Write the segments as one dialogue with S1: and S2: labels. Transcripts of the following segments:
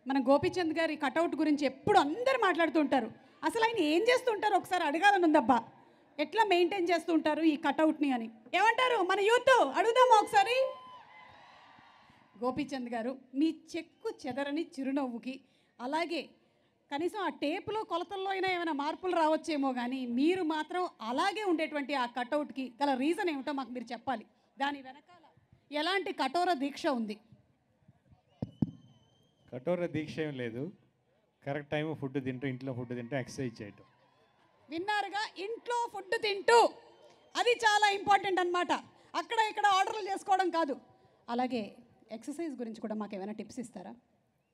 S1: మన గోపీచంద్ గారి కటౌట్ గురించి ఎప్పుడు అందరు మాట్లాడుతుంటారు. అసలు ఆయన ఏం చేస్తుంటారు ఒకసారి అడగాలని ఉందబ్బా. ఎట్లా మెయింటైన్ చేస్తుంటారు ఈ కటౌట్ని అని ఏమంటారు మన యూత్? అడుగుదామా ఒకసారి? గోపీచంద్ గారు, మీ చెక్కు చెదరని చిరునవ్వుకి, అలాగే కనీసం ఆ టేపులో కొలతల్లో అయినా ఏమైనా మార్పులు రావచ్చేమో కానీ మీరు మాత్రం అలాగే ఉండేటువంటి ఆ కటౌట్కి గల రీజన్ ఏమిటో మాకు మీరు చెప్పాలి. దాని వెనకాల ఎలాంటి కఠోర దీక్ష ఉంది?
S2: కఠోర దీక్ష ఏం లేదు. కరెక్ట్ టైం ఫుడ్ తింటూ, ఇంట్లో ఫుడ్ తింటూ, ఎక్సర్సైజ్ చేయటం.
S1: విన్నారుగా, ఇంట్లో ఫుడ్ తింటూ. అది చాలా ఇంపార్టెంట్ అనమాట. అక్కడ ఇక్కడ ఆర్డర్లు చేసుకోవడం కాదు. అలాగే ఎక్సర్సైజ్ గురించి కూడా మాకు ఏమైనా టిప్స్ ఇస్తారా?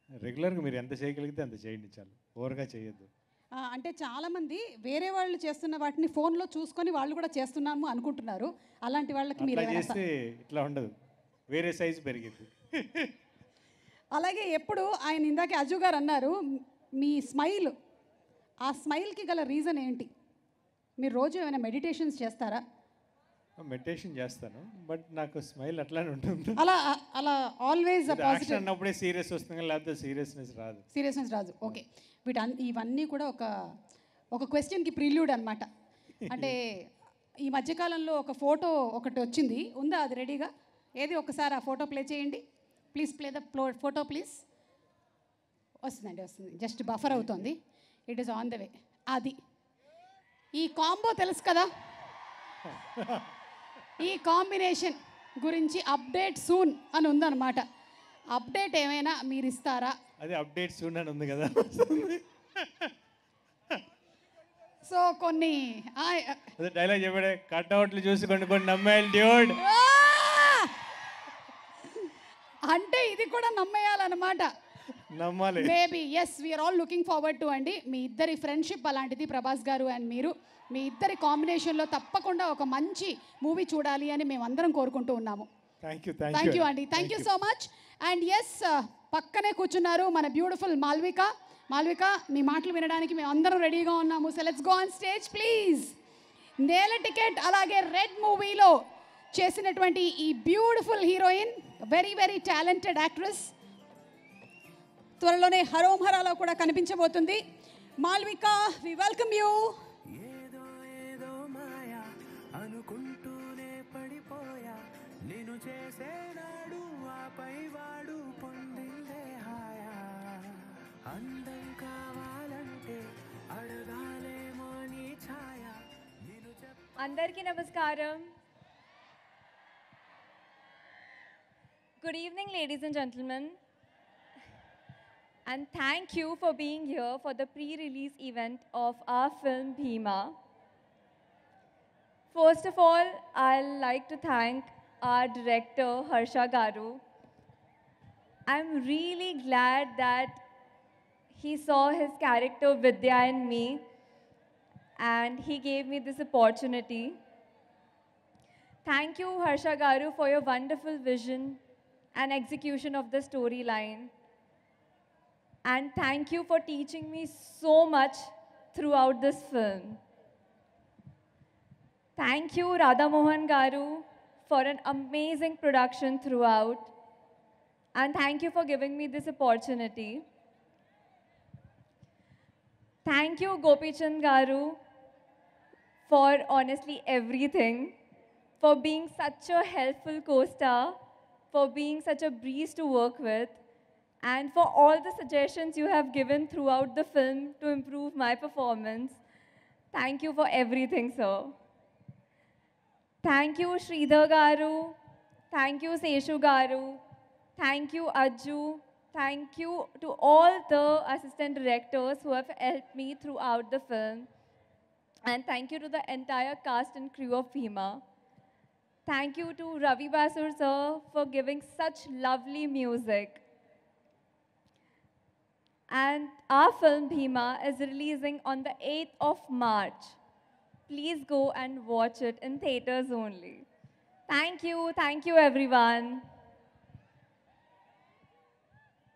S2: రెగ్యులర్గా మీరు ఎంత చేయగలిగితే అంత చేయండి, చాలు. ఓవర్గా చేయొద్దు.
S1: అంటే చాలామంది వేరే వాళ్ళు చేస్తున్న వాటిని ఫోన్లో చూసుకొని వాళ్ళు కూడా చేస్తున్నాము అనుకుంటున్నారు. అలాంటి వాళ్ళకి మీరు
S2: చేస్తే ఇట్లా ఉండదు, వేరే సైజు పెరిగింది.
S1: అలాగే ఎప్పుడు ఆయన ఇందాకే అజు గారు అన్నారు మీ స్మైల్, ఆ స్మైల్కి గల రీజన్ ఏంటి? మీరు రోజు ఏమైనా మెడిటేషన్స్ చేస్తారా?
S2: మెడిటేషన్ చేస్తాను, బట్ నాకు స్మైల్ అట్లానే ఉంటుంది.
S1: అలా అలా ఆల్వేస్
S2: పాజిటివ్ అన్నప్పుడే సీరియస్ వస్తుంది, లేకపోతే సీరియస్నెస్ రాదు.
S1: ఓకే, ఇవన్నీ కూడా ఒక క్వశ్చన్కి ప్రిల్యూడ్ అనమాట. అంటే ఈ మధ్యకాలంలో ఒక ఫోటో ఒకటి వచ్చింది, ఉందా అది రెడీగా? ఏది ఒకసారి ఆ ఫోటో ప్లే చేయండి please. Play the photo please. వస్తుంది, జస్ట్ బఫర్ అవుతుంది. It is on the way. అది ఈ కాంబో తెలుసు కదా, ఈ కాంబినేషన్ గురించి అప్డేట్ సూన్ అని ఉందన్నమాట. అప్డేట్ ఏమైనా మీరు ఇస్తారా?
S2: అది అప్డేట్ సూన్ అని ఉంది కదా.
S1: సో కొన్ని
S2: డైలాగ్ చెప్పాడే, కట్అవుట్లు చూసి కొన్ని నమ్మేయాలి డ్యూడ్.
S1: అంటే ఇది కూడా నమ్మేయాలన్నమాట.
S2: నమ్మాలి.
S1: Maybe yes, we are all looking forward to అండి. మీ ఇద్దరి ఫ్రెండ్షిప్ అలాంటిది, ప్రభాస్ గారు అండ్ మీరు. మీ ఇద్దరి కాంబినేషన్లో తప్పకుండా ఒక మంచి మూవీ చూడాలి అని మేము అందరం కోరుకుంటూ ఉన్నాము.
S2: థ్యాంక్ యూ
S1: అండి, thank you so much. And yes, పక్కనే కూర్చున్నారు మన బ్యూటిఫుల్ మాల్విక. మీ మాటలు వినడానికి మేము అందరం రెడీగా ఉన్నాము. So let's go on stage please. Nela ticket అలాగే రెడ్ మూవీలో చేసినటువంటి ఈ beautiful heroine, very very talented actress, త్వరలోనే హరోం హరాలో కూడా కనిపించబోతుంది. Malvika, we welcome you.
S3: అనుకుంటూనే పడిపోయా, నేను చేసేనాడు ఆపై వాడు పొందిందే హాయా. అందం కావాలంటే అడగాలేమో నీ ఛాయ.
S4: అందరికీ నమస్కారం. Good evening, ladies and gentlemen. And thank you for being here for the pre-release event of our film Bhima. First of all, I'd like to thank our director Harsha Garu. I'm really glad that he saw his character Vidya in me and he gave me this opportunity. Thank you Harsha Garu for your wonderful vision and execution of the storyline. And thank you for teaching me so much throughout this film. Thank you Radha Mohan Garu for an amazing production throughout. And thank you for giving me this opportunity. Thank you Gopichand Garu for honestly everything, for being such a helpful co-star, for being such a breeze to work with, and for all the suggestions you have given throughout the film to improve my performance. Thank you for everything, sir. Thank you Sridhar Garu, thank you Seshu Garu, thank you Ajju, thank you to all the assistant directors who have helped me throughout the film, and thank you to the entire cast and crew of Bhima. Thank you to Ravi Basur sir for giving such lovely music. And our film Bhima is releasing on the 8th of March. Please go and watch it in theaters only. Thank you everyone.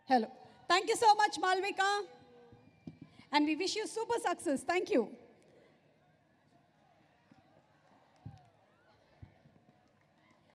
S1: Hello. Thank you so much Malvika. And we wish you super success. Thank you.